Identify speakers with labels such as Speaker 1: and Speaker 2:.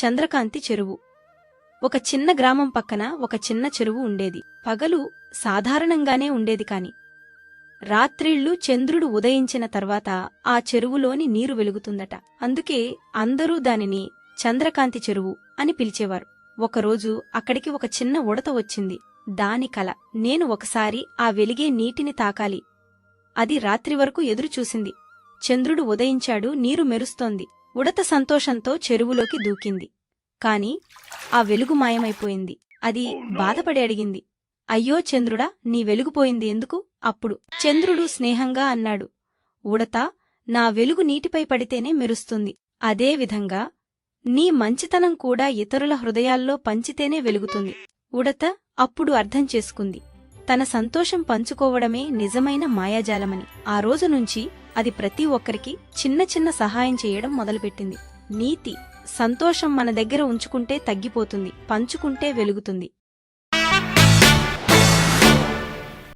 Speaker 1: చంద్రకాంతి చెరువు. ఒక చిన్న గ్రామం పక్కన ఒక చిన్న చెరువు ఉండేది. పగలు సాధారణంగానే ఉండేది కాని రాత్రిళ్లు చంద్రుడు ఉదయించిన తర్వాత ఆ చెరువులోని నీరు వెలుగుతుందట. అందుకే అందరూ దానిని చంద్రకాంతి చెరువు అని పిలిచేవారు. ఒకరోజు అక్కడికి ఒక చిన్న ఉడత వచ్చింది. దాని కల, నేను ఒకసారి ఆ వెలిగే నీటిని తాకాలి. అది రాత్రి వరకు ఎదురుచూసింది. చంద్రుడు ఉదయించాడు, నీరు మెరుస్తోంది. ఉడత సంతోషంతో చెరువులోకి దూకింది. కాని ఆ వెలుగు మాయమైపోయింది. అది బాధపడి అడిగింది, అయ్యో చంద్రుడా, నీ వెలుగుపోయింది ఎందుకు? అప్పుడు చంద్రుడు స్నేహంగా అన్నాడు, ఉడతా, నా వెలుగు నీటిపై పడితేనే మెరుస్తుంది. అదేవిధంగా నీ మంచితనం కూడా ఇతరుల హృదయాల్లో పంచితేనే వెలుగుతుంది. ఉడత అప్పుడు అర్థం చేసుకుంది, తన సంతోషం పంచుకోవడమే నిజమైన మాయాజాలమని. ఆ రోజునుంచి అది ప్రతి ఒక్కరికి చిన్న చిన్న సహాయం చేయడం మొదలుపెట్టింది. నీతి: సంతోషం మన దగ్గర ఉంచుకుంటే తగ్గిపోతుంది, పంచుకుంటే వెలుగుతుంది.